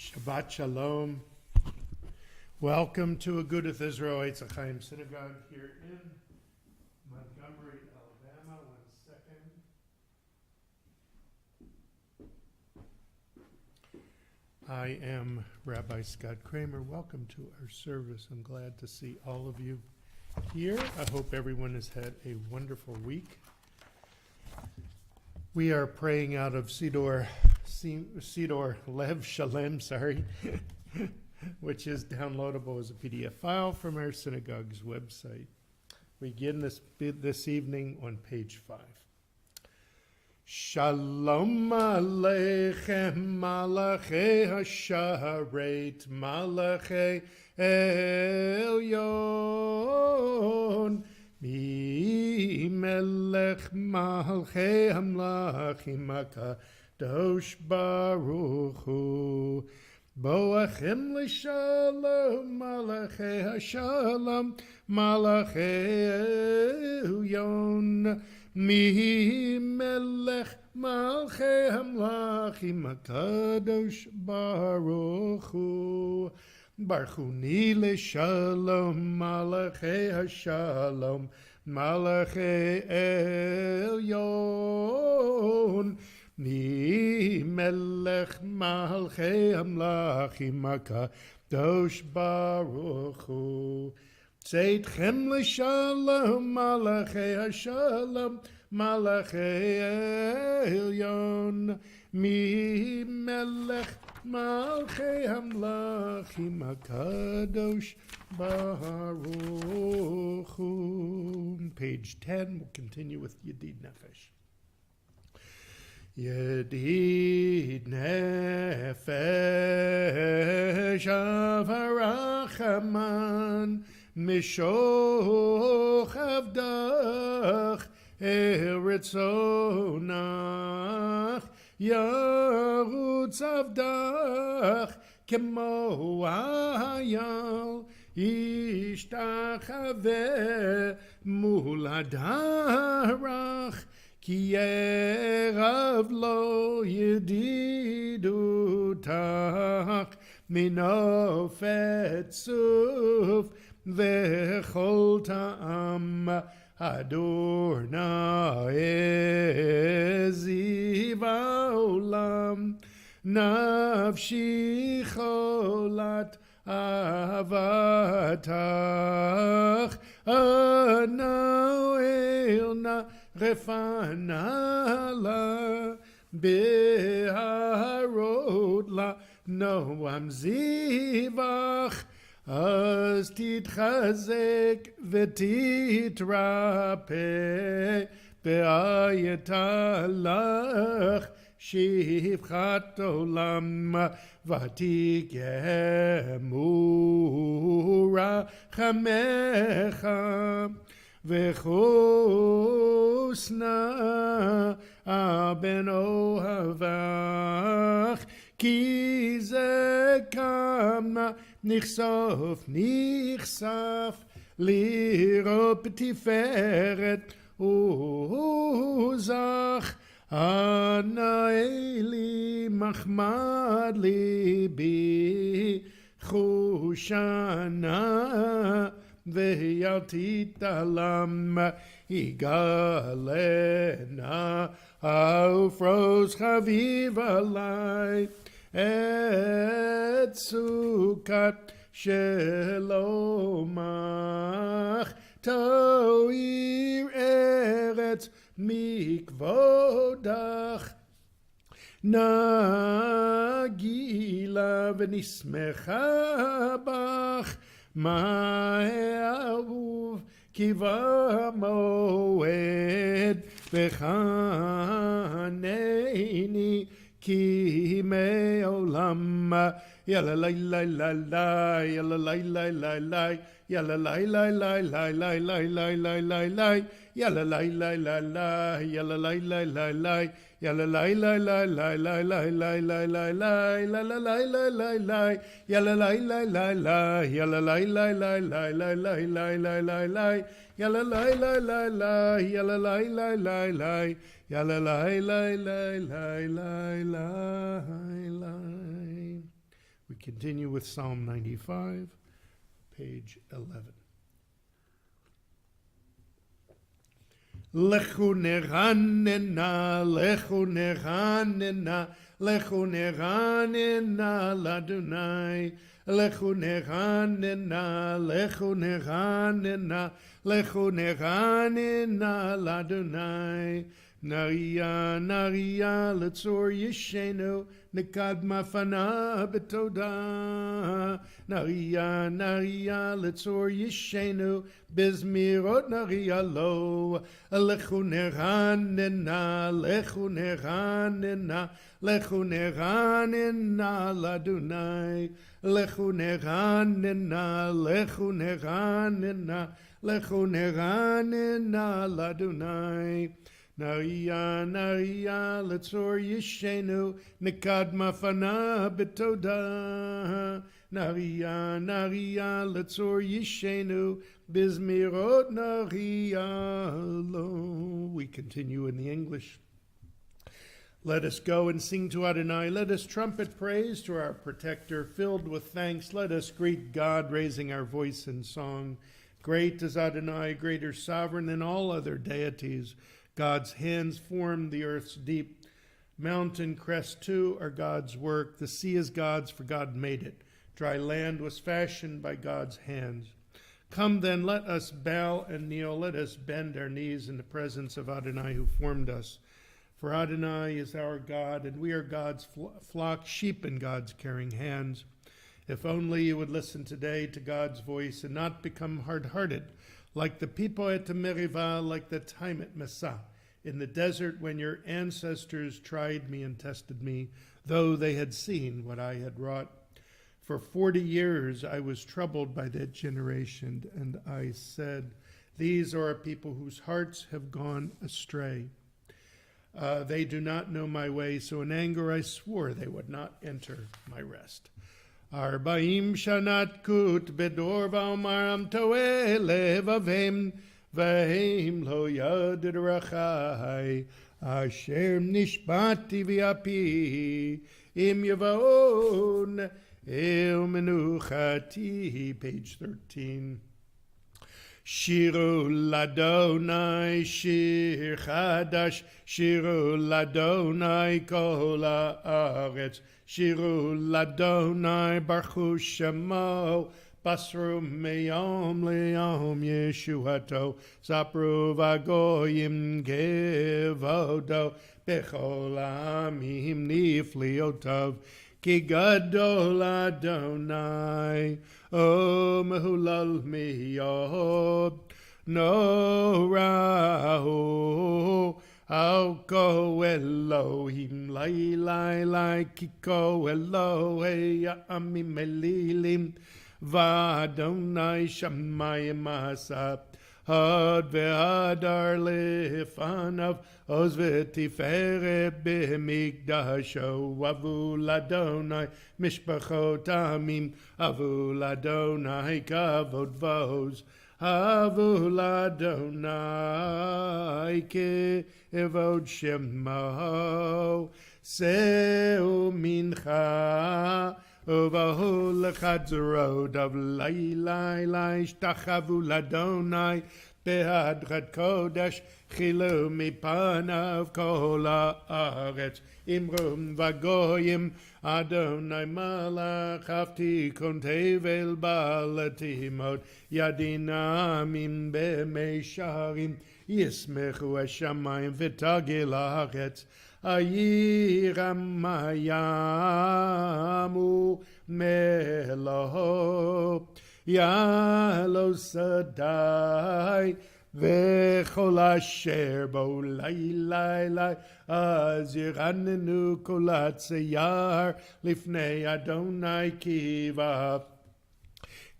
Shabbat Shalom. Welcome to Agudath Israel Etz Ahayem Synagogue here in Montgomery, Alabama. 1 second. I am Rabbi Scott Kramer. Welcome to our service. I'm glad to see all of you here. I hope everyone has had a wonderful week. We are praying out of Sidor Lev Shalem, which is downloadable as a PDF file from our synagogue's website. We begin this evening on page 5. Shalom Aleichem Malachei Hasharet Malachei Elyon Mi Melech Malchei Hamlachim Dosh Baruch Hu Boachim L'Shalom Malachei Hashalom Malachei Elyon Mi Melech Malchei Hamlachim HaKadosh Baruch Hu Barchuni L'Shalom Malachei Hashalom Malachei Elyon Mi Melech Malchei Hamlachim HaKadosh Baruch Hu Tzedchem L'Shalom Malachei Hashalom Malachei Elyon Mi Melech Malchei Hamlachim HaKadosh Baruch Hu. Page 10, we'll continue with Yedid Nefesh. Yedid Nefesh Avarachaman Mishoch Avdach Eritzonach Yarutz Avdach Kemo Hayal Ishtachaveh Mul Hadarach Ki Erav Lo Yedidutach Minofet Suf V'chol Ta'am Adonai Ziv Haolam Nafshi Cholat Avatach Ana Elna Refanala Beharot La Noam Zivach Az titchazek v'titrape be'ayetalach shivchat olam v'tikemu rachamecha v'chusna ben ohavach ki ze kamna Nichsof lirot b'tiferet uzach Ana Eli machmad libi chushana v'yaltit alam igalena aufros chaviv alai Et sukat shelomach toir eretz mikvodach nagila v'nismecha bach ma'avuv kiva moed v'chaneini Ki me'olam yalla la la la la yalla la la la la yalla la la la la la la la la la la yalla la la la la yalla la la la la yalla la la la la la la la la la la la la la la la yalla la la la la yalla la la la la la la la la la la yalla la la la la yalla la la la la yalla la la la la la la la. continue with Psalm 95, page 11. Lechu neranena, lechu neranena, lechu neranena ladunai. Lechu neranena, lechu neranena, lechu neranena ladunai. Naria, naria, letzor yeshenu, nekad mafana betoda. Naria, naria, letzor yeshenu, bezmirot naria lo. Lechu neranena, lechu neranena, lechu neranena ladunai. Lechu neranena, lechu neranena, lechu neranena ladunai. Naria, naria, letzor yeshenu, nekad mafana betoda. Naria, naria, letzor yeshenu, bizmirot naria lo. We continue in the English. Let us go and sing to Adonai. Let us trumpet praise to our protector. Filled with thanks, let us greet God, raising our voice in song. Great is Adonai, greater sovereign than all other deities. God's hands formed the earth's deep. Mountain crests too are God's work. The sea is God's, for God made it. Dry land was fashioned by God's hands. Come then, let us bow and kneel. Let us bend our knees in the presence of Adonai who formed us. For Adonai is our God, and we are God's flock, sheep in God's caring hands. If only you would listen today to God's voice and not become hard-hearted, like the people at the Merivah, like the time at Massah, in the desert when your ancestors tried me and tested me, though they had seen what I had wrought. For 40 years I was troubled by that generation, and I said, these are a people whose hearts have gone astray. They do not know my way, so in anger I swore they would not enter my rest. Arbaim shanat kut bedor va'omaram toeh levavim v'hem lo yadid rachai asher nishbati v'api im yavaon el menuchati. Page 13. Shiru ladonai shir chadash, shiru ladonai kol haaretz, shiru ladonai baruchu shemo, basru meyom leyom yeshuato, zapru vagoyim gevodo, bechol amim nifliotov, ki gadol Adonai. O mehulal miyob, no rahu, au ko Elohim, lai lai lai, kiko Elohim, amim elilim, v'Adonai shamayim asap, had ve'adar lefanav, oz v'tiferet b'mikdasho, avul Adonai mishpachot amim, avul Adonai kavod vos, avul Adonai kevod shemo, seu mincha, Uvahu lechadzerod of lai lai lai shtachavu ladonai behadrat kodesh chilu mipanav kol haaretz imrum vagoyim Adonai malach hafti kon tevel balatimot yadinamim b'meisharim yismechu hashamayim v'tagil haaretz Ayiram mayamu melo yalo sadai vechol asher bo lai lai lai aziranenu kolat seyar lifnei Adonai kiva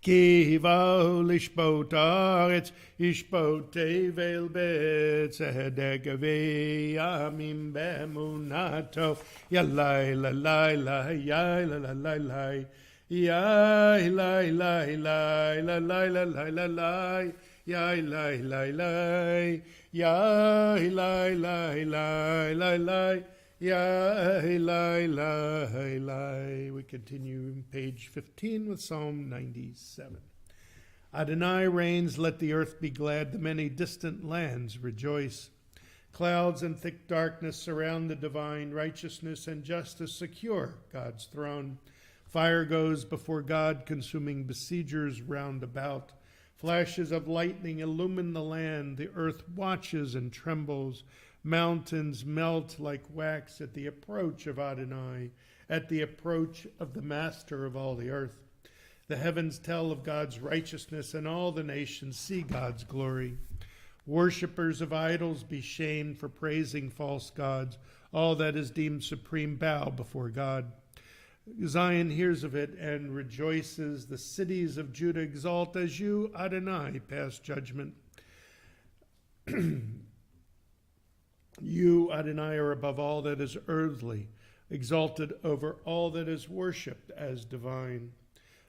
Kiva lishbot aretz, ishbot tevel betzedek ve'amim be'emunato, yalai la lai lai, yai la la lai lai, yai lai lai lai, la lai la lai la lai, yai lai lai lai, yai lai lai lai, lai lai, Ya Elai. We continue in page 15 with Psalm 97. Adonai reigns, let the earth be glad, the many distant lands rejoice. Clouds and thick darkness surround the divine, righteousness and justice secure God's throne. Fire goes before God, consuming besiegers round about. Flashes of lightning illumine the land, the earth watches and trembles. Mountains melt like wax at the approach of Adonai, at the approach of the Master of all the earth. The heavens tell of God's righteousness, and all the nations see God's glory. Worshippers of idols be shamed for praising false gods. All that is deemed supreme bow before God. Zion hears of it and rejoices. The cities of Judah exalt as you, Adonai, pass judgment. You, Adonai, are above all that is earthly, exalted over all that is worshipped as divine.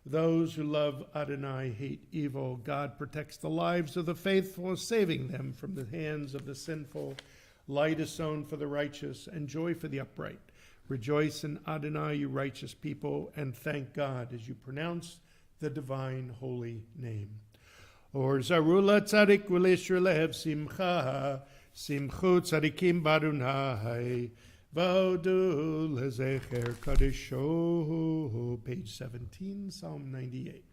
Those who love Adonai hate evil. God protects the lives of the faithful, saving them from the hands of the sinful. Light is sown for the righteous, and joy for the upright. Rejoice in Adonai, you righteous people, and thank God as you pronounce the divine holy name. Or zarula tzadik v'lishra lev simcha, simchu tzadikim b'Adonai. Vaudu lezecher kadisho, page 17, Psalm 98.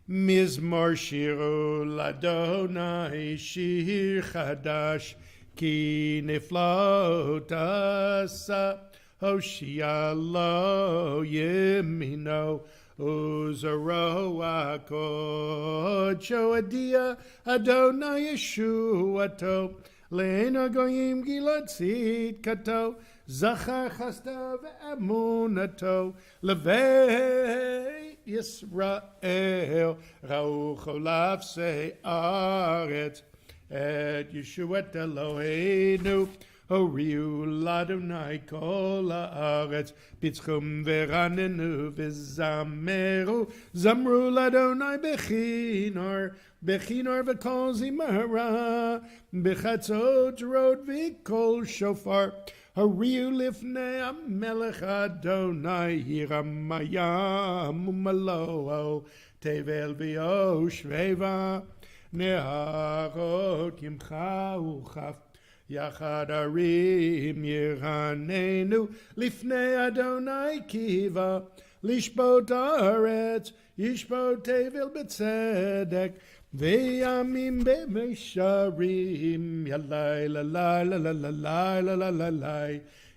Mizmor shiru ladonai shir chadash, ki niflaot asa, Hoshia lo yemino, uzaro akodsho adia, Adonai Yeshuato, Le'ena goyim gilad tzidkato, Zachar chasdav emunato, Levei Yisrael, Ra'u cholav se'aretz, Et Yeshuat Eloheinu, Horiu l'Adonai kol haaretz, Pitzchum ve'ranenu v'zameru, Zamru l'Adonai bechinor, Bechinor v'kol zimara, Bechatzot rod v'kol shofar, Horiu lifnei HaMelech Adonai, Hiramayam umalo, Tevel v'yo shveva, Neharot yimcha uchaf, Yachad arim yiranenu, Lifnei Adonai kiva, Lishbot haaretz, Yishbot tevel b'tzedek, Ve'yamim be'meisharim, Yalai lalai lalai lalai lalai,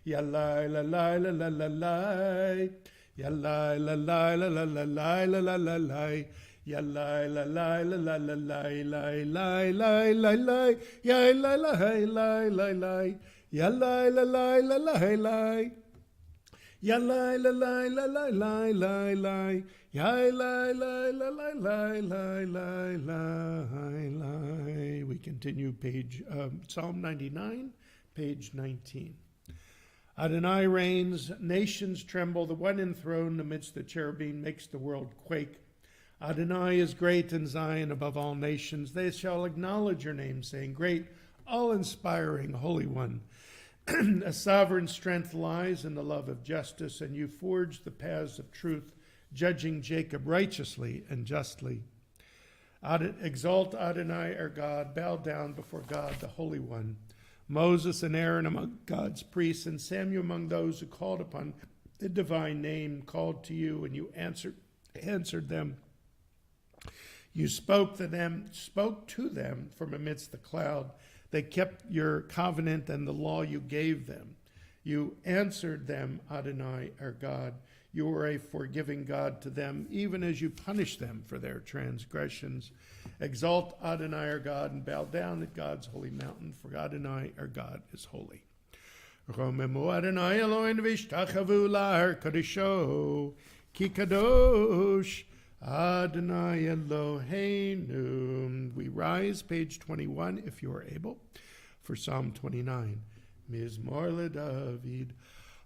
Yalai lalai lalai lalai, Yalai lalai lalai lalai lalai, Yalai lalai lalai lalai lalai lalai lalai, Yalai lalai lalai lalai, Yalai lalai lalai lalai, Yalai lalai lalai lalai, Yai lai lai lai lai lai lai lai lai. We continue page Psalm 99, page 19. Adonai reigns, nations tremble, the one enthroned amidst the cherubim makes the world quake. Adonai is great in Zion above all nations. They shall acknowledge your name, saying, Great, all-inspiring, Holy One. A sovereign strength lies in the love of justice, and you forge the paths of truth, judging Jacob righteously and justly. Exalt Adonai our God, bow down before God, the Holy One. Moses and Aaron among God's priests, and Samuel among those who called upon the divine name, called to you, and you answered them. You spoke to them from amidst the cloud. They kept your covenant and the law you gave them. You answered them, Adonai our God. You are a forgiving God to them, even as you punish them for their transgressions. Exalt Adonai our God and bow down at God's holy mountain, for Adonai our God is holy. Romemu Adonai Eloheinu v'ishtachavu la'ar kadisho, ki kadosh Adonai Eloheinu. We rise, page 21, if you are able, for Psalm 29. Mizmor LeDavid.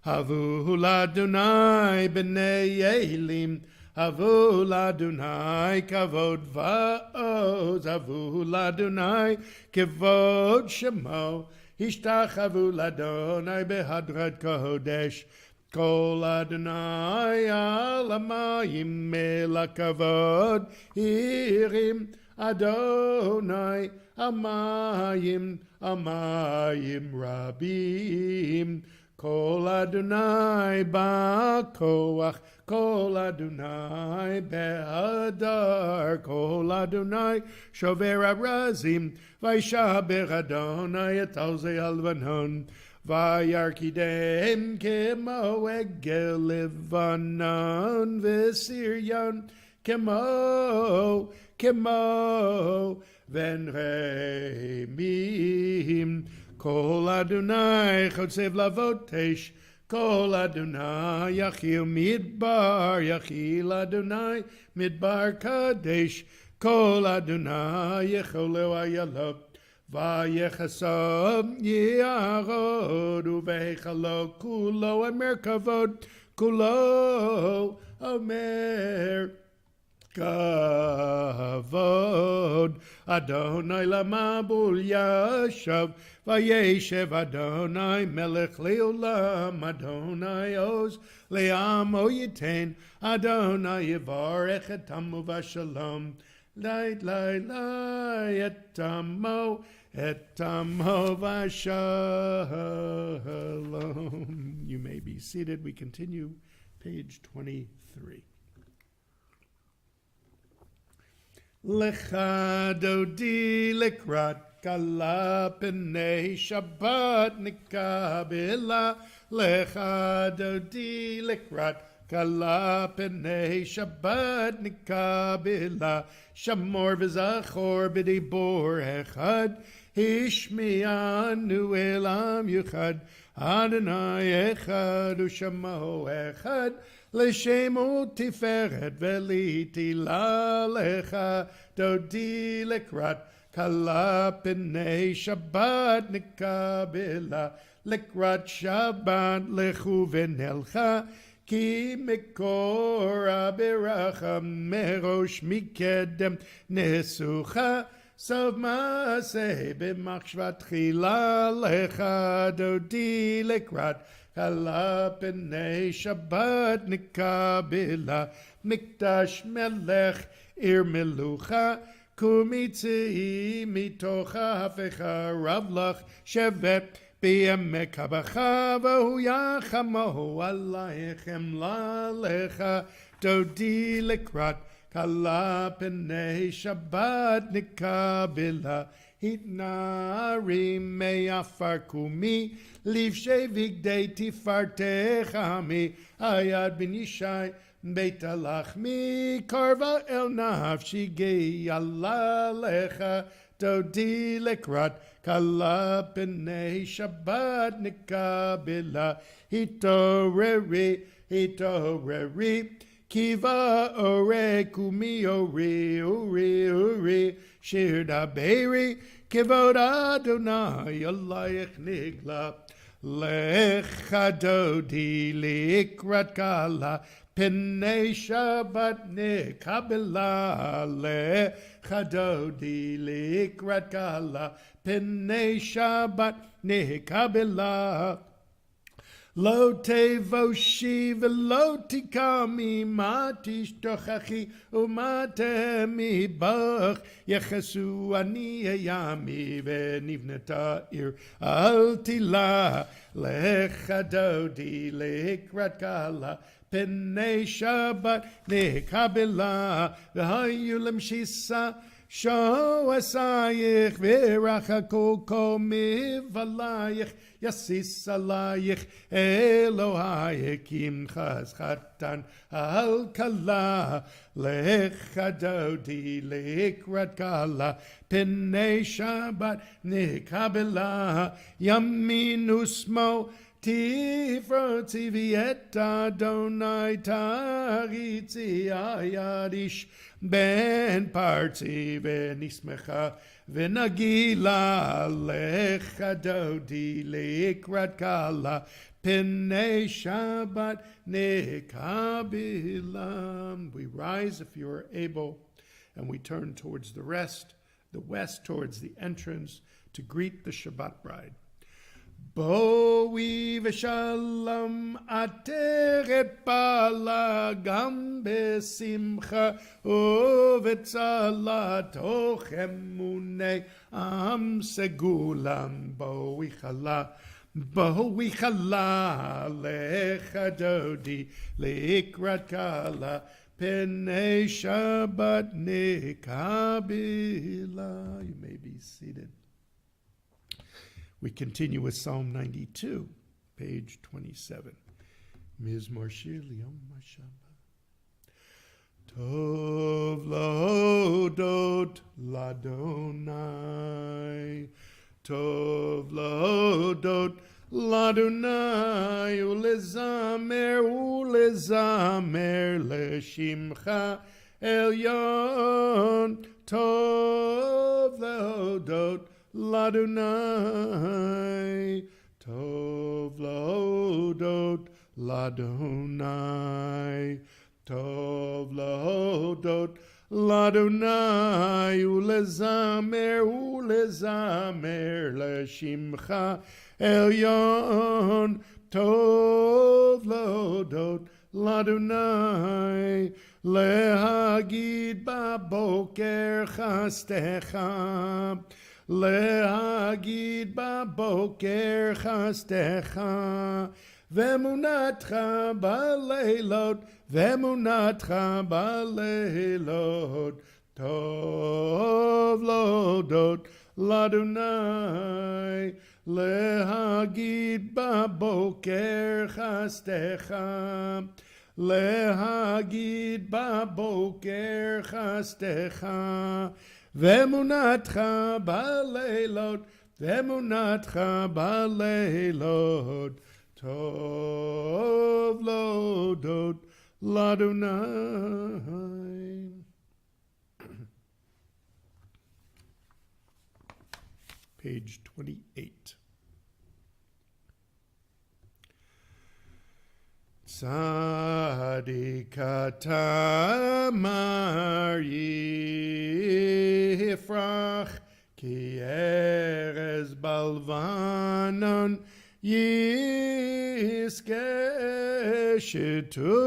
Havu l'Adonai b'nei Elim, Havu l'Adonai kavod va'oz, Havu l'Adonai kavod shemo, השתחוו לאדוני בהדרת קודש. כל אדוני על המים אל הכבוד, הרים אדוני המים, המים רבים. כל אדוני בכוח, כל אדוני בהדר, כל אדוני שובר ארזים, וישבר אדוני את עוזי הלבנון. וירקידם כמו עגל לבנון, וסריון כמו בן רמים. כל אדוני חוצב להבות אש, כל אדוני יכיל מדבר, יכיל אדוני מדבר קדש. כל אדוני יכולו איילות, ויחסו יערוד, ובהיכלו כולו אמר כבוד, כולו אומר כבוד. אדוני למבול ישב, וישב אדוני מלך לעולם. אדוני עוז לעמו ייתן, אדוני יברך את עמו בשלום. לי לי לי את עמו בשלום. You may be seated. We continue, page 23. לך דודי לקראת כלה פני שבת נקבלה. לך דודי לקראת כלה פני שבת נקבלה. שמור וזכור בדיבור אחד, השמיענו אל עם יחד. אדוני אחד ושמו אחד, לשם ותפארת ולתהילה. לך דודי לקראת כלה פני שבת נקבלה. לקראת שבת לכו ונלכה, כי מקורה ברכה מראש מקדם נסוכה. סוף מעשה במחשבה תחילה. לך דודי לקראת כלה פני שבת נקבלה. מקדש מלך עיר מלוכה, קומי צאי מתוך ההפכה. רב לך שבט בימי קבחה, והוא יחמו עלייך חמלה. לך דודי לקראת כלה פני שבת נקבלה. התנערי מעפר קומי, לבשי בגדי תפארתך עמי. היד בן ישי בית הלחמי, קרבה אל נפשי גאלה. לך דודי לקראת כלה פני שבת נקבלה. התעוררי, התעוררי, כי באורי קומי אורי, אורי, אורי. שיר דברי, כבוד אדוני עלייך נגלה. לך דודי לקראת כלה פני שבת נקבלה. לך דודי לקראת כלה פני שבת נקבלה. לא תבושי ולא תקמי, מה תשתוכחי ומה תמי בך. יחסו אני ימי ונבנתה עיר אל תילה. לך דודי לקראת כלה פני שבת נקבלה. והיו למשיסה שועסייך, ורחקו כל מבלייך. יסיס עלייך אלוהייך, ימחז חתן על כלה. לך דודי לקראת כלה פני שבת נקבלה. ימין ושמאל תפרוצי, ואת אדוני תריצי. היד איש בן פרצי ונשמחה ונגילה. לך דודי לקראת כלה פני שבת נקבלה. We rise if you are able, and we turn towards the west towards the entrance to greet the Shabbat bride. Boi v'shalom ateret bala gam besimcha uvetzala tochem munei am segulam boi chala lecha dodi likrat kala penei Shabbat nikabila. You may be seated. We continue with Psalm 92, page 27. Mizmor Shir Liyom HaShabbat. Tov lahodot ladonai. Tov lahodot ladonai. Ulezamer leshimcha elyon. Tov lahodot Ladonai, Tov lahodot Ladonai, Tov lahodot Ladonai, ulezamer leshimcha elyon, Tov lahodot Ladonai, lehagid baboker chastecha. להגיד בבוקר חסדך ואמונתך בלילות ואמונתך בלילות טוב להודות לאדוני להגיד בבוקר חסדך להגיד בבוקר חסדך ואמונתך בלילות, ואמונתך בלילות, טוב להודות לאדוני. Page 28. Tzadik tamar yifrach ki erez balvanon yiske shetulim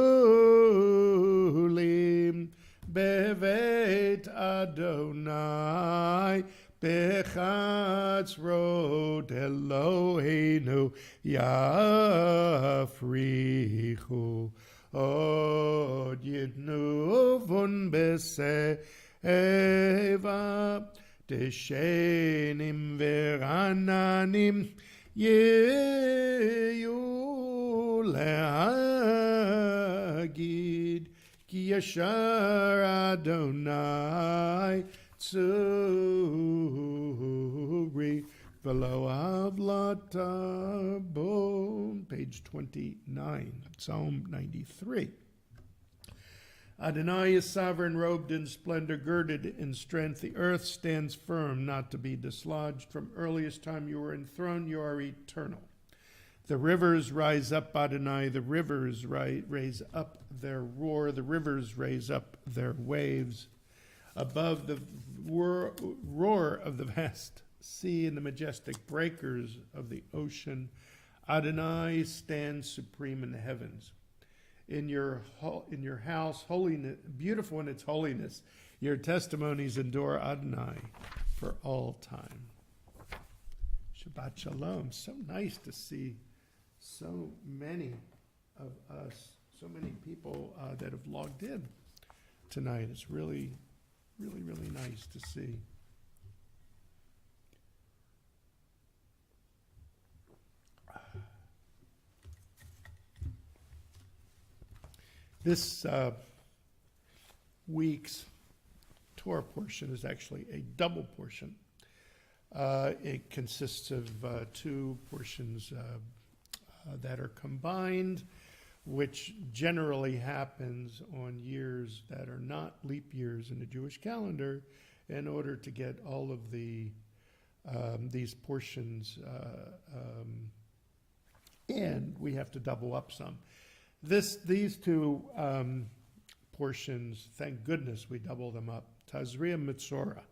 bevet Adonai Bechatz rod Eloheinu yafrichu od yidnuvun beseva deshenim verananim yeyu leagid ki yashar Adonai Tzuri v'lo avlatabo. Page 29, Psalm 93. Adonai is sovereign, robed in splendor, girded in strength. The earth stands firm, not to be dislodged. From earliest time you were enthroned, you are eternal. The rivers rise up, Adonai. The rivers raise up their roar. The rivers raise up their waves. Above the roar of the vast sea and the majestic breakers of the ocean, Adonai stands supreme in the heavens. In your house, holiness, beautiful in its holiness, your testimonies endure, Adonai, for all time. Shabbat Shalom. So nice to see so many of us, so many people that have logged in tonight. It's really nice to see. This week's Torah portion is actually a double portion. It consists of two portions that are combined, which generally happens on years that are not leap years in the Jewish calendar, in order to get all of these portions in. We have to double up some. These two portions, thank goodness we double them up. Tazria Mitzora,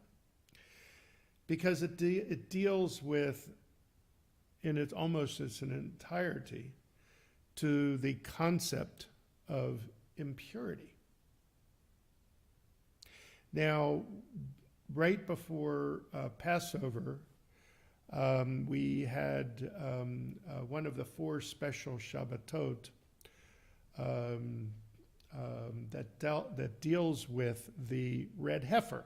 because it deals with in its almost its an entirety to the concept of impurity. Now, right before Passover, we had one of the 4 special Shabbatot that deals with the red heifer.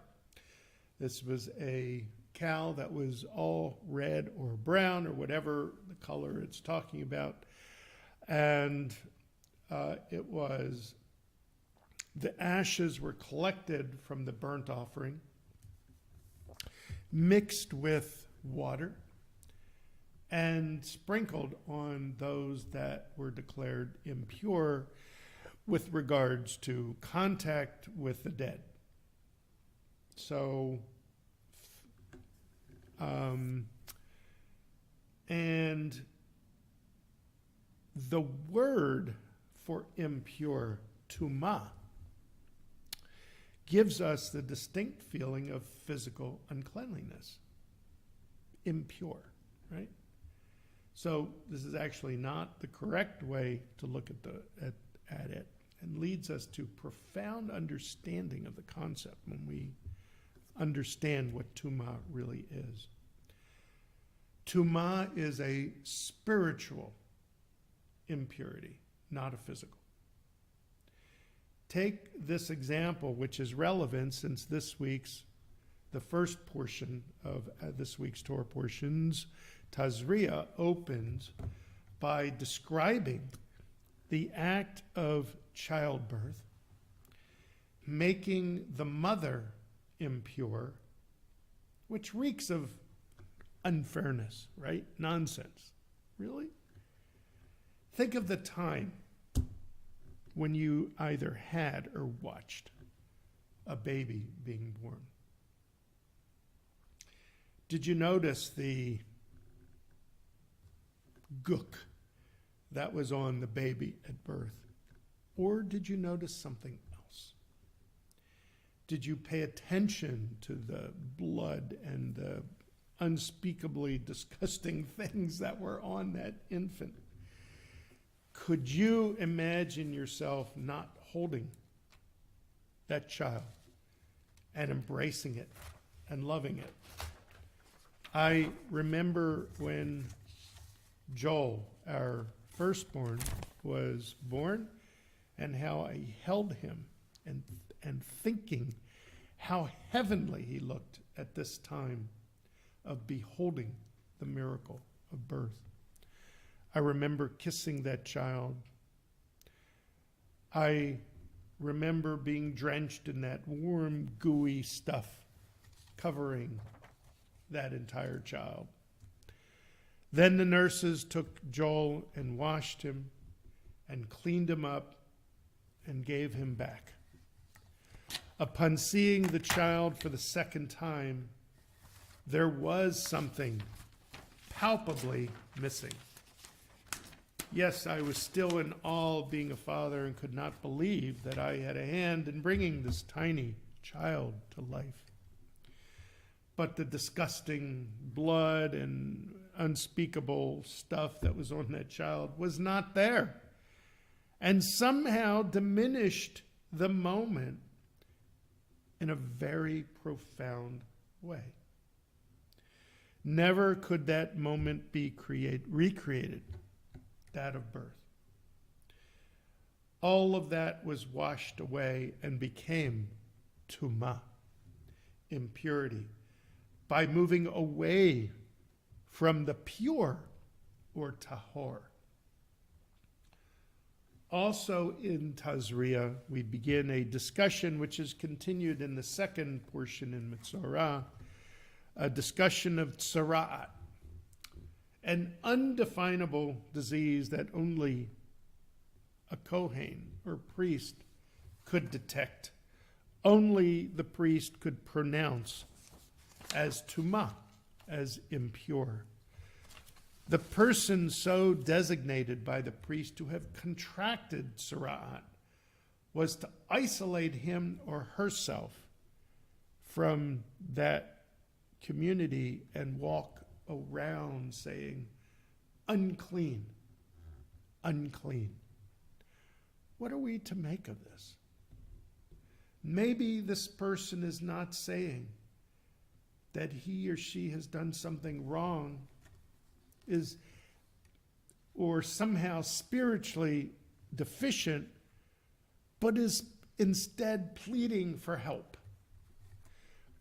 This was a cow that was all red or brown or whatever the color it's talking about. And it was, the ashes were collected from the burnt offering, mixed with water, and sprinkled on those that were declared impure with regards to contact with the dead. So, and the word for impure, tumah, gives us the distinct feeling of physical uncleanliness. Impure, right? So this is actually not the correct way to look at it, and leads us to profound understanding of the concept when we understand what tumah really is. Tumah is a spiritual impurity, not a physical. Take this example, which is relevant since the first portion of this week's Torah portions, Tazria, opens by describing the act of childbirth, making the mother impure, which reeks of unfairness, right? Nonsense. Really? Think of the time when you either had or watched a baby being born. Did you notice the gook that was on the baby at birth? Or did you notice something else? Did you pay attention to the blood and the unspeakably disgusting things that were on that infant? Could you imagine yourself not holding that child and embracing it and loving it? I remember when Joel, our firstborn, was born, and how I held him and thinking how heavenly he looked at this time of beholding the miracle of birth. I remember kissing that child. I remember being drenched in that warm, gooey stuff covering that entire child. Then the nurses took Joel and washed him and cleaned him up and gave him back. Upon seeing the child for the second time, there was something palpably missing. Yes, I was still in awe of being a father and could not believe that I had a hand in bringing this tiny child to life. But the disgusting blood and unspeakable stuff that was on that child was not there, and somehow diminished the moment in a very profound way. Never could that moment be recreated, that of birth. All of that was washed away and became tumah, impurity, by moving away from the pure, or tahor. Also in Tazria, we begin a discussion which is continued in the second portion in Mitzorah, a discussion of tzara'at, an undefinable disease that only a kohen or priest could detect. Only the priest could pronounce as tumah, as impure. The person so designated by the priest to have contracted tzara'at was to isolate him or herself from that community and walk around saying, unclean, unclean. What are we to make of this? Maybe this person is not saying that he or she has done something wrong, or somehow spiritually deficient, but is instead pleading for help.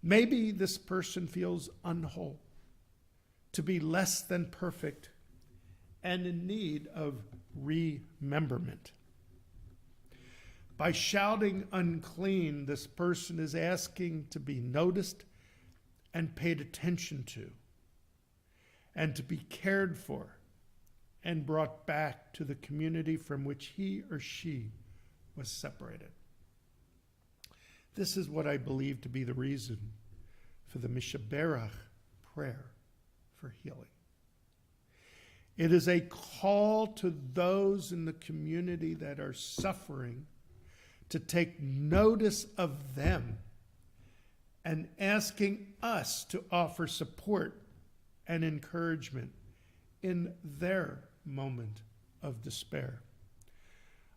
Maybe this person feels unwhole, to be less than perfect, and in need of rememberment. By shouting unclean, this person is asking to be noticed and paid attention to, and to be cared for and brought back to the community from which he or she was separated. This is what I believe to be the reason for the Mishaberach prayer for healing. It is a call to those in the community that are suffering to take notice of them and asking us to offer support and encouragement in their moment of despair.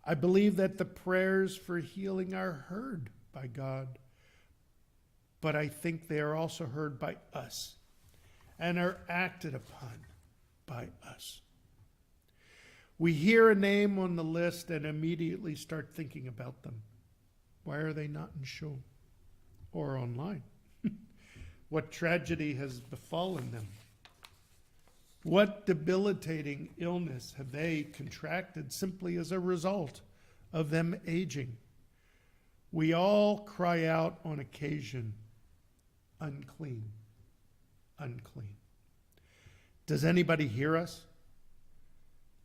I believe that the prayers for healing are heard by God, but I think they are also heard by us and are acted upon by us. We hear a name on the list and immediately start thinking about them. Why are they not in shul or online? What tragedy has befallen them? What debilitating illness have they contracted simply as a result of them aging? We all cry out on occasion, unclean, unclean. Does anybody hear us?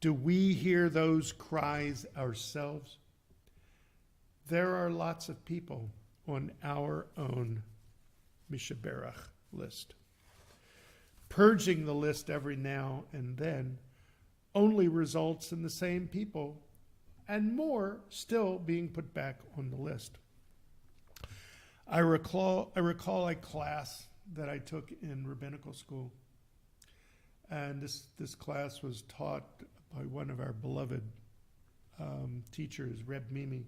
Do we hear those cries ourselves? There are lots of people on our own Mishaberach list. Purging the list every now and then only results in the same people and more still being put back on the list. I recall a class that I took in rabbinical school, and this class was taught by one of our beloved teachers, Reb Mimi.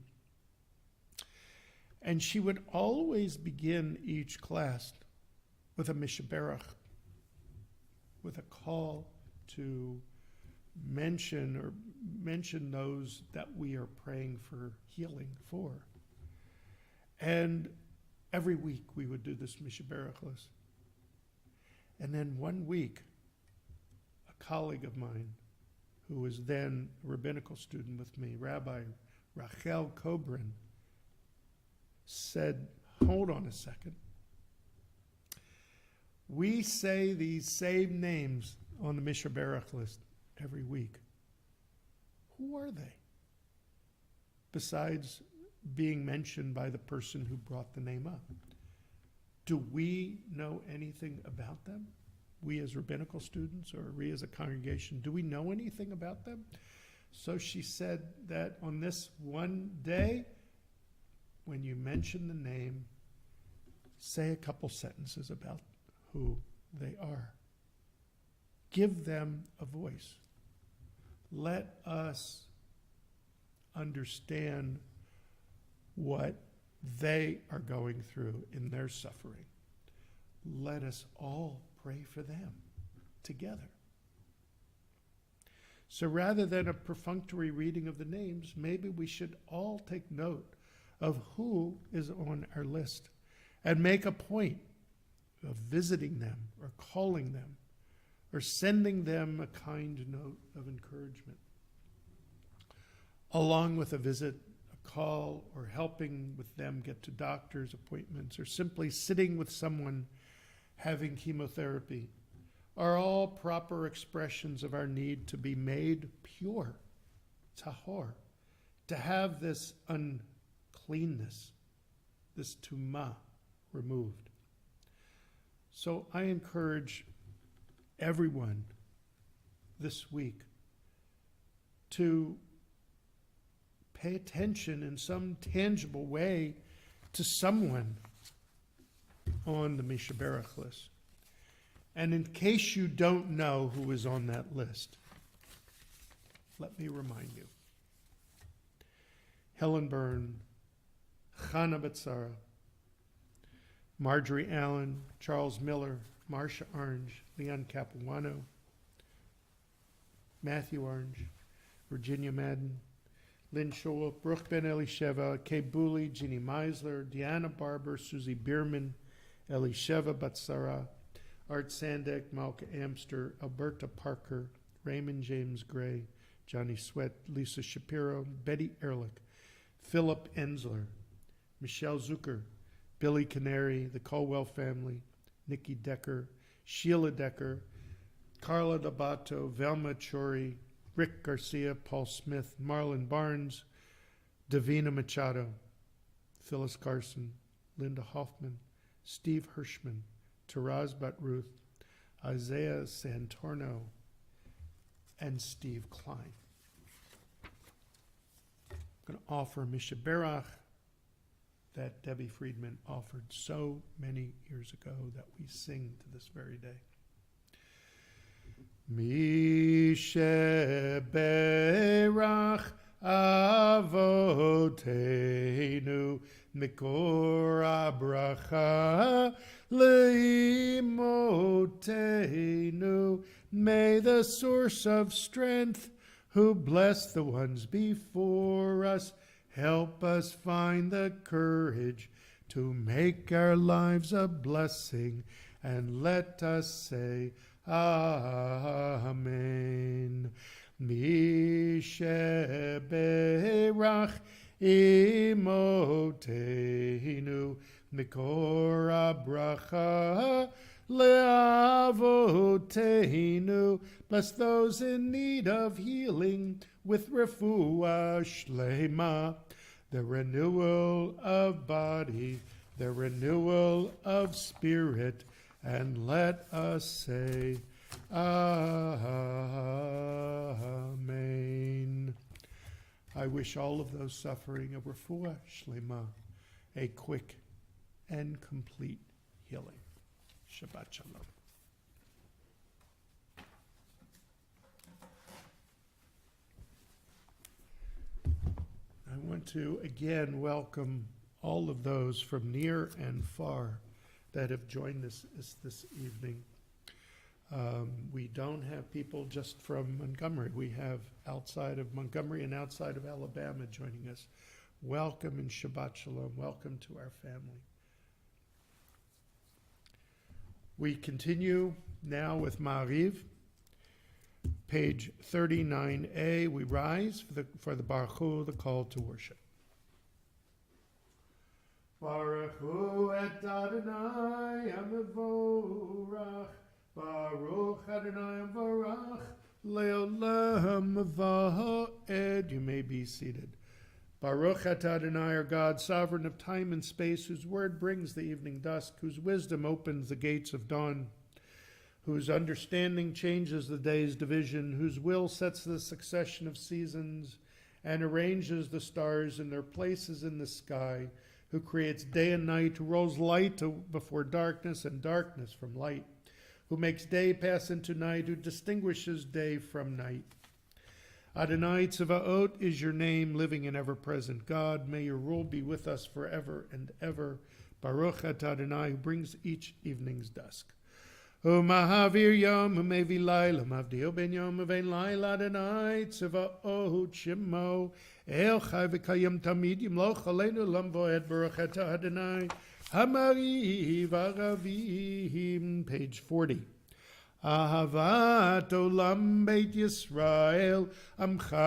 And she would always begin each class with a Mishaberach, with a call to mention those that we are praying for healing for. And every week we would do this Mishaberach list. And then one week, a colleague of mine, who was then a rabbinical student with me, Rabbi Rachel Kobrin, said, hold on a second. We say these same names on the Mishaberach list every week. Who are they? Besides being mentioned by the person who brought the name up. Do we know anything about them? We as rabbinical students, or we as a congregation, do we know anything about them? So she said that on this one day, when you mention the name, say a couple sentences about who they are. Give them a voice. Let us understand what they are going through in their suffering. Let us all pray for them together. So rather than a perfunctory reading of the names, maybe we should all take note of who is on our list and make a point of visiting them or calling them or sending them a kind note of encouragement, along with a visit, a call, or helping with them get to doctor's appointments, or simply sitting with someone having chemotherapy, are all proper expressions of our need to be made pure, tahor, to have this uncleanness, this tumah, removed. So I encourage everyone this week to pay attention in some tangible way to someone on the Mishaberach list. And in case you don't know who is on that list, let me remind you. Helen Byrne, Chana Batsara, Marjorie Allen, Charles Miller, Marcia Orange, Leon Capuano, Matthew Orange, Virginia Madden, Lynn Scholl, Brooke Ben Elisheva, Kay Booley, Jeannie Meisler, Deanna Barber, Susie Bierman, Elisheva Batsara, Art Sandek, Malka Amster, Alberta Parker, Raymond James Gray, Johnny Sweat, Lisa Shapiro, Betty Ehrlich, Philip Ensler, Michelle Zucker, Billy Canary, the Colwell family, Nikki Decker, Sheila Decker, Carla D'Abato, Velma Chori, Rick Garcia, Paul Smith, Marlon Barnes, Davina Machado, Phyllis Carson, Linda Hoffman, Steve Hirschman, Taraz Batruth, Isaiah Santorno, and Steve Klein. I'm going to offer Misha Berach that Debbie Friedman offered so many years ago that we sing to this very day. Misha Berach Avotenu Mikor Abracha Leimotenu. May the source of strength, who blessed the ones before us, help us find the courage to make our lives a blessing, and let us say Amen. Mishe Berach Imotenu Mikor Abracha Leavotenu. Bless those in need of healing with refuah shlema, the renewal of body, the renewal of spirit, and let us say Amen. I wish all of those suffering of refuah shlema a quick and complete healing. Shabbat shalom. I want to again welcome all of those from near and far that have joined us this evening. We don't have people just from Montgomery. We have outside of Montgomery and outside of Alabama joining us. Welcome and Shabbat Shalom. Welcome to our family. We continue now with Ma'ariv, page 39a. We rise for the Baruch Hu, the call to worship. Baruch Hu et Adonai HaMevorach, Baruch Adonai HaMevorach, Leolam Va'ed. You may be seated. Baruch et Adonai, our God, sovereign of time and space, whose word brings the evening dusk, whose wisdom opens the gates of dawn, whose understanding changes the day's division, whose will sets the succession of seasons and arranges the stars in their places in the sky, who creates day and night, who rolls light before darkness and darkness from light, who makes day pass into night, who distinguishes day from night. Adonai Tzavaot is your name, living and ever-present God. May your rule be with us forever and ever. Baruch et Adonai, who brings each evening's dusk. U'mahavir yom u'mevi layla, mavdio ben yom u'vein layla, Adonai Tzavaot shemo, el chai v'kayim tamid yimloch aleinu lamvoed. Baruch et Adonai, hamariv aravim, page 40. Ahavat olam beit Yisrael amchavta,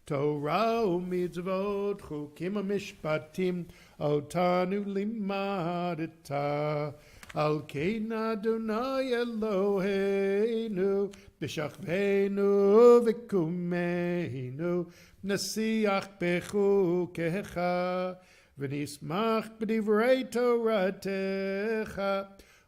Torah u'mitzvot chukim u'mishpatim otanu limadeta. Al kein Adonai Eloheinu b'shachveinu v'kumeinu nasiach bechukecha v'nismach b'divrei Toratecha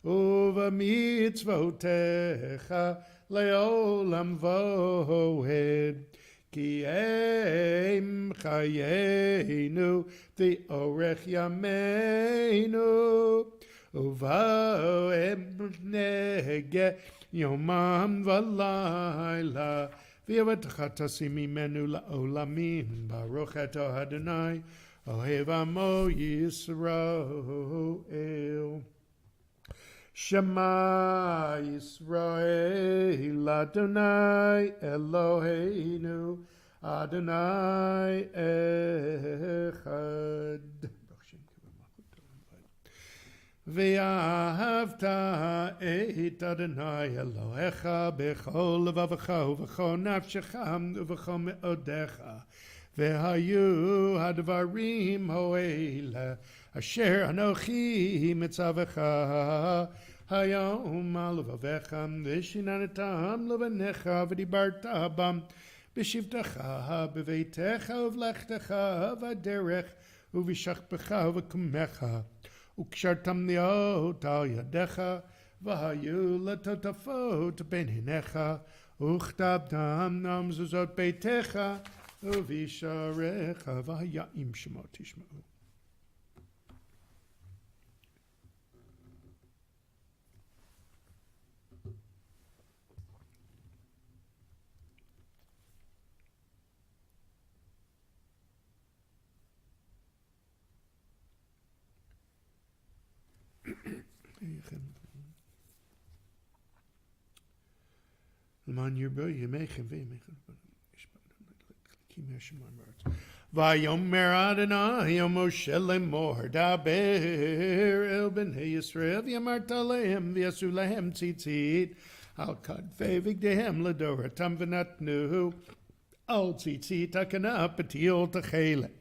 u'v'mitzvotecha le'olam voed. Ki em chayenu v'orech yameinu uvaem nege יומם ולילה, ויבטח תשים ממנו לעולמים, ברוך אתה אדוני, אוהב עמו ישראל. Shema Yisrael, Adonai Eloheinu, Adonai Echad. ואהבת את אדוני אלוהיך בכל לבבך ובכל נפשך ובכל מאודיך, והיו הדברים האלה אשר אנוכי מצווך היום על לבביך, ושיננתם לבניך ודיברת בם בשבתך בביתך ובלכתך בדרך ובשכבך ובקומך, וקשרתם להיות על ידיך, והיו לטוטפות בין עיניך, וכתבתם על מזוזות ביתך ובשעריך, והיה אם שמות תשמעו. למען ירבו ימיכם וימיכם. ויאמר אדוני אל משה לאמור, דבר אל בני ישראל ואמרת להם ויעשו להם ציצית על כתפי בגדיהם לדורתם, ונתנו על ציצית הכנף פתיל תכלת.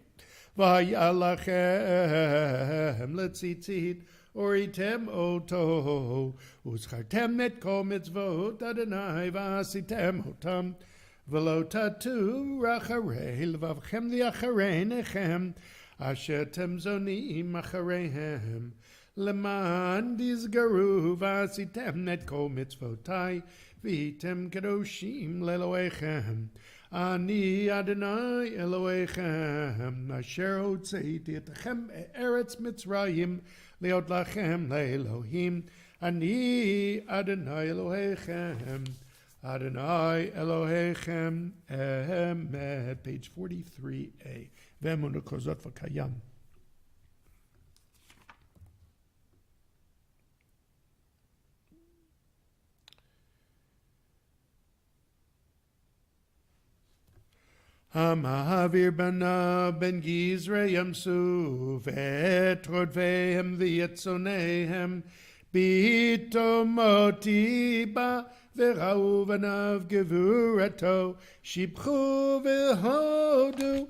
והיה לכם לציצית וראיתם אותו, וזכרתם את כל מצוות אדוני ועשיתם אותם, ולא תטו אחרי לבבכם ואחרי עיניכם אשר אתם זונים אחריהם, למען תסגרו ועשיתם את כל מצוותי והייתם קדושים לאלוהיכם. אני אדוני אלוהיכם אשר הוצאתי אתכם מארץ מצרים להיות לכם לאלוהים. אני אדוני אלוהיכם, אדוני אלוהיכם אמת. page 43a. ואמונה כזאת וקיים. המעביר בניו בין גזרי ים סוף את רודפיהם ואת שונאיהם, פתאומותי בא וראו בניו גבורתו, שיבחו והודו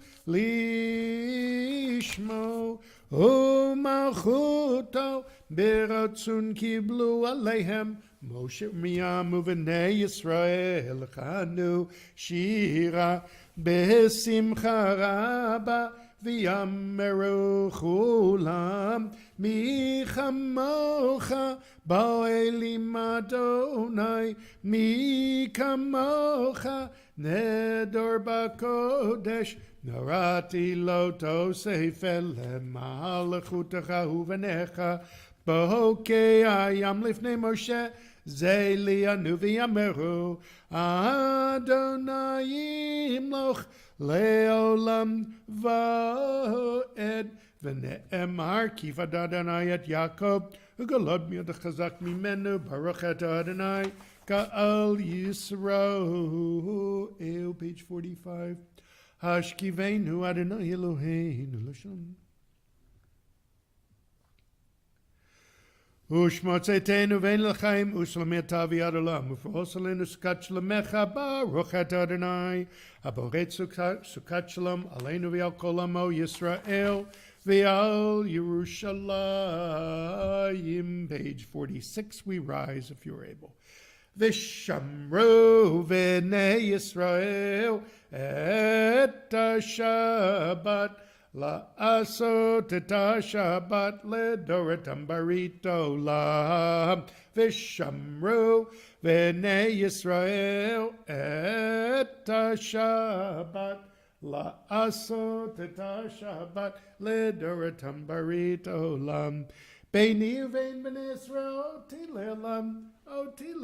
לשמו, ומלכותו ברצון קיבלו עליהם. משה ומרים ובני ישראל חנו שירה בשמחה רבה, ויאמרו כולם מי כמוך באלים אדוני, מי כמוך נדר בקודש, נראתי לא תוסף למלכותך ובניך. בוקע הים לפני משה זה לינו ויאמרו, אדוני ימלוך לעולם ועד. ונאמר כי פדה אדוני את יעקב וגלעד מיד חזק ממנו, ברוך אתה אדוני גאל ישראל. page 45. השכיבנו אדוני אלוהינו לשם, ושמוצאתנו בין לחיים ושלמתה ויד עולם, ופרוס עלינו סוכת שלומך, ברוך אתה אדוני הבורא סוכת שלום עלינו ועל כל עמו ישראל ועל ירושלים. page 46. we rise if you're able. ושמרו בני ישראל את השבת, לעשות את השבת לדורתם ברית עולם. ושמרו בני ישראל את השבת, לעשות את השבת לדורתם ברית עולם. Beini uvein ben Israel, oti le'olam, oti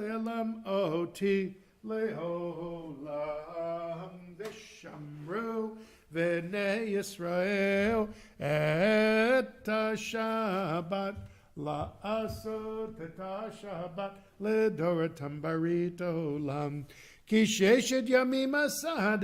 le'olam. V'shamru v'nei Yisrael et Shabbat la'asot et Shabbat le'doratam barit olam. Ki sheshet yamim asa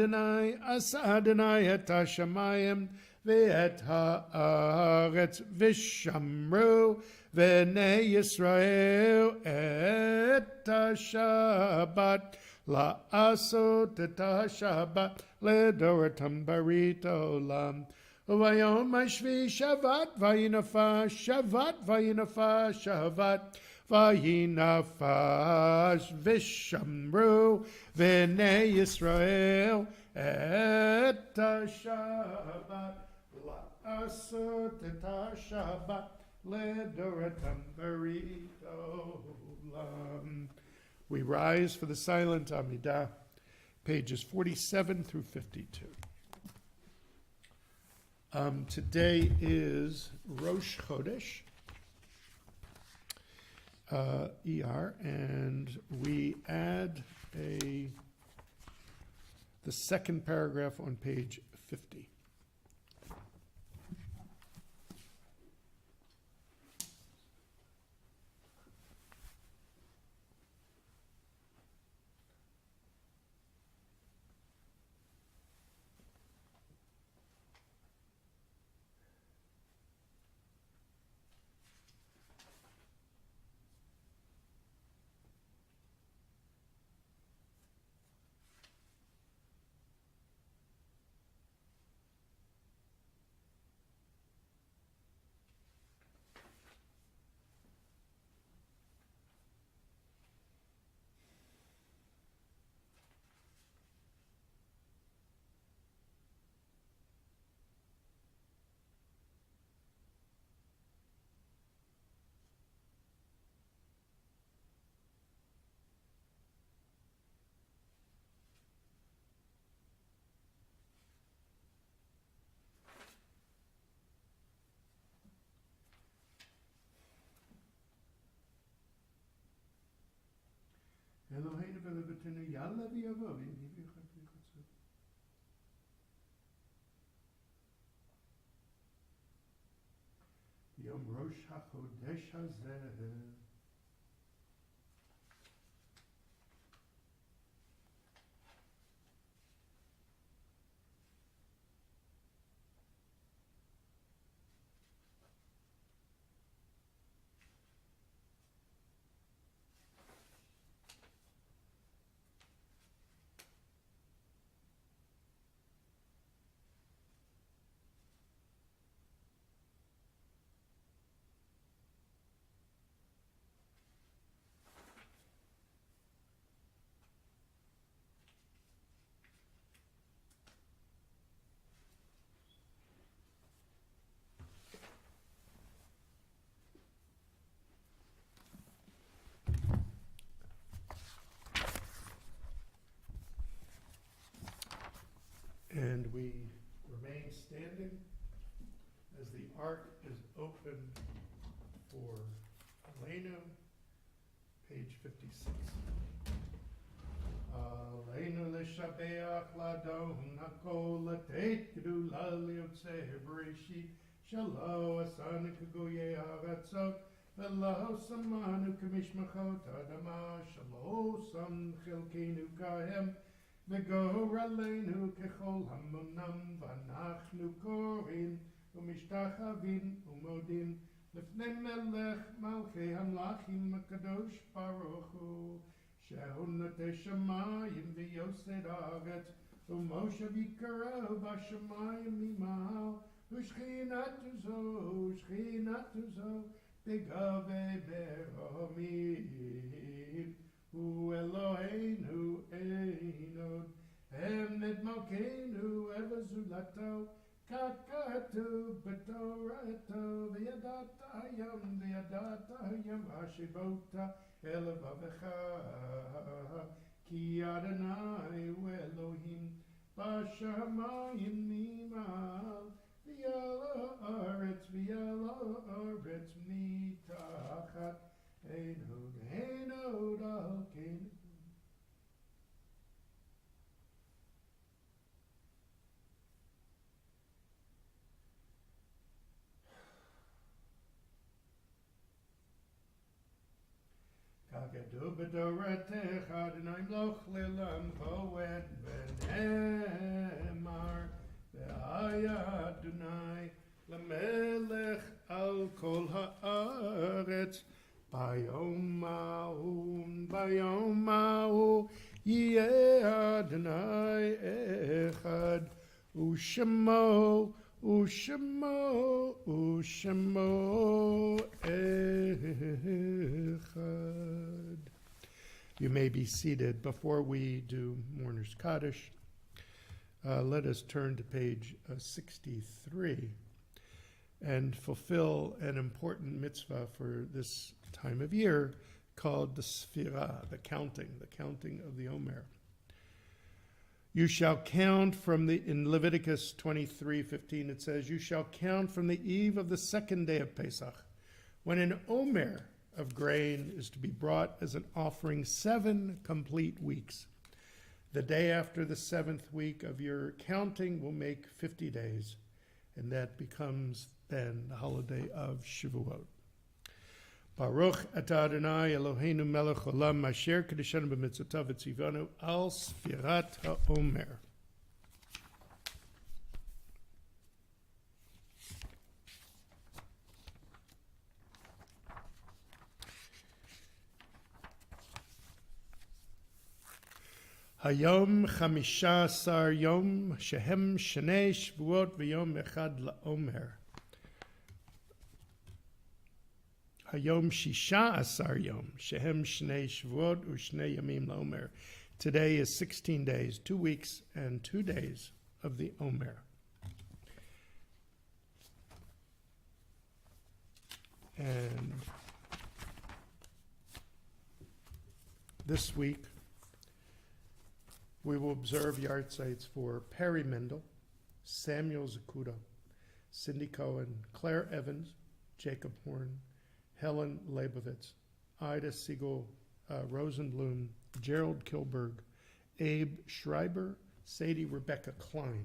Adonai et hashamayim ve'et ha'aretz v'shamru v'nei Yisrael et Shabbat la'asot et Shabbat le'doratam barit olam. Vayom hashvi Shabbat vayinafash v'shamru v'nei Yisrael et Shabbat la'asot et Shabbat le'doratam barit olam. We rise for the silent Amidah, pages 47 through 52. Today is Rosh Chodesh, ER, and we add the second paragraph on page 50. Eloheinu v'levatenu yalla v'yavo v'yivichu v'yichotzu. Yom Rosh HaChodesh hazeh. And we remain standing as the ark is open for Aleinu, page 56. Aleinu l'shabeach l'adon hakol l'teit gedula liyotzeh bereshit shalo asanu k'goyei ha'aratzot v'lo samanu k'mishmachot adama shalo sam chelkeinu kahem וגורלנו ככל המונם ואנחנו קוראים ומשתחווים ומודים לפני מלך מלכי המלכים הקדוש ברוך הוא שהוא נוטה שמיים ויוסד הארץ ומושב יקרו בשמיים ממעל ושכינתו זו בגבי ברמים הוא אלוהינו אין עוד, אמת מלכנו וזולתו, ככתוב בתורתו, וידעת היום השבות אל לבבך, כי אדוני הוא אלוהים בשמיים ממעל, ועל הארץ מטה. Adu b'doratech Adonai mloch le'olam poed v'nemar ve'aya Adonai l'melech al kol ha'aretz bayom ma'u yeh Adonai echad u'shemo echad. You may be seated. Before we do Mourner's Kaddish, let us turn to page 63 and fulfill an important mitzvah for this time of year called the Sfirah, the counting of the Omer. You shall count in Leviticus 23:15 it says, you shall count from the eve of the second day of Pesach, when an Omer of grain is to be brought as an offering 7 complete weeks. The day after the 7th week of your counting will make 50 days, and that becomes then the holiday of Shavuot. Baruch atah Adonai Eloheinu melech olam asher kedeshanu b'mitzvotav v'tzivanu al sfirat ha'omer. Hayom 15 yom shehem shnei shvuot v'yom echad la'omer. Hayom 16 yom shehem shnei shvuot u'shnei yamim la'omer. Today is 16 days, 2 weeks and 2 days of the Omer. And this week we will observe yahrzeits for Perry Mendel, Samuel Zakuda, Cindy Cohen, Claire Evans, Jacob Horn, Helen Leibovitz, Ida Siegel Rosenblum, Gerald Kilberg, Abe Schreiber, Sadie Rebecca Klein,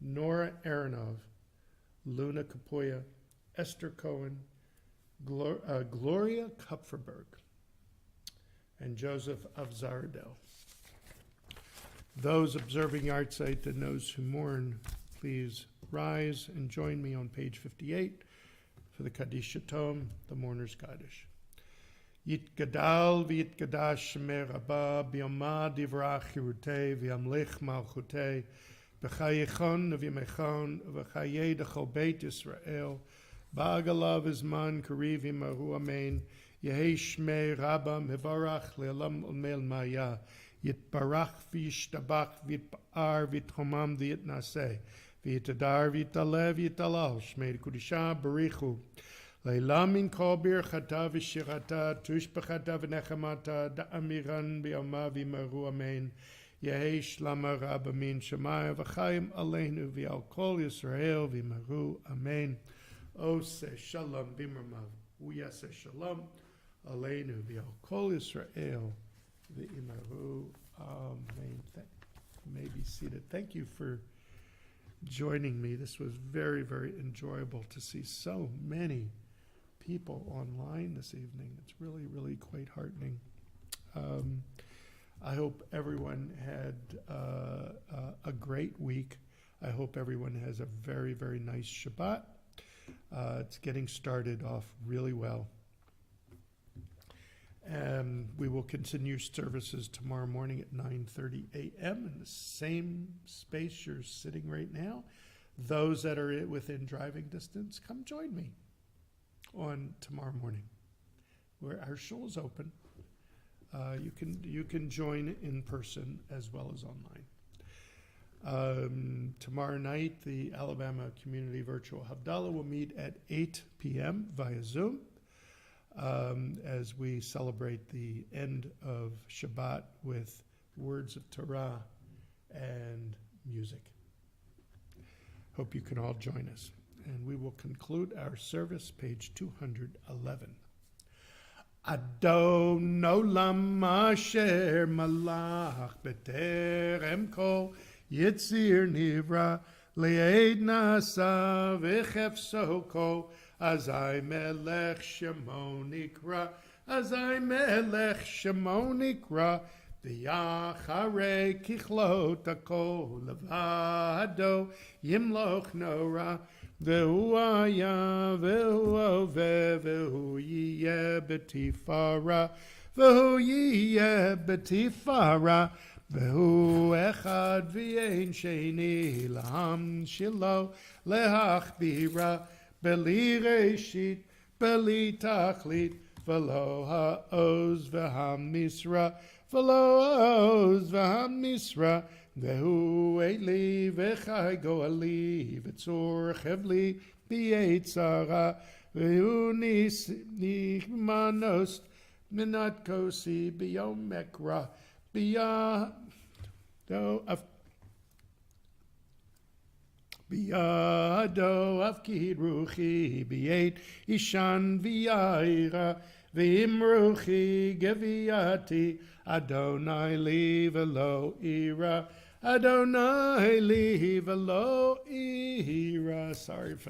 Nora Aronov, Luna Kapoya, Esther Cohen, Gloria Kupferberg, and Joseph Avzaradel. Those observing Yartzeit and those who mourn, please rise and join me on page 58 for the Kaddish Tom, the Mourner's Kaddish. Yitgadal v'yitgadash shemei Rabba b'yoma divrach chirutei v'yamlich malchutei b'chayechon v'yamechon v'chayei d'chol beit Yisrael ba'agalav izman kariv imaru amen yehei shmei Rabba mevarach le'olam olmei maya yitbarach v'yishtabach v'yitpa'ar v'yitchomam v'yitnaseh v'yitadar v'yitalev v'yitalal shmei kudisha barichu Leila min kol birchata v'shirata tushbachata v'nechamata da'amiran b'yoma v'yimaru amen Yehei shlama rabba min shemaya v'chayim aleinu v'al kol Yisrael v'yimaru amen Oseh shalom v'imramav uyaseh shalom aleinu v'al kol Yisrael v'yimaru amen. You may be seated. Thank you for joining me. This was very, very enjoyable to see so many people online this evening. It's really, really quite heartening. I hope everyone had a great week. I hope everyone has a very, very nice Shabbat. It's getting started off really well. We will continue services tomorrow morning at 9:30 a.m. in the same space you're sitting right now. Those that are within driving distance, come join me on tomorrow morning, where our shul is open. You can join in person as well as online. Tomorrow night, the Alabama Community Virtual Havdalah will meet at 8 p.m. via Zoom as we celebrate the end of Shabbat with words of Torah and music. Hope you can all join us. And we will conclude our service, page 211. Adon olam asher malach b'terem kol yitzir nivra le'ed nasa v'chefso kol azai melech shemo nikra Azai melech shemo nikra, v'yacharei kichlot hakol levado, yimloch nora, v'hu haya, v'hu hoveh, v'hu yiyeh b'tifara, v'hu yiyeh b'tifara, v'hu echad v'yein sheni, l'ham shilo, lehachbira, beli reshit, beli tachlit, v'lo ha'oz v'hamisra, v'lo ha'oz v'hamisra, v'hu eli v'chai go'ali, v'tzor chevli b'yetzara, v'hu nichmanost minat kosi b'yom mekra, Biyado afkid ruchi biyet ishan v'yaira v'imruchi geviati Adonai li v'lo ira Adonai li v'lo ira. Sorry for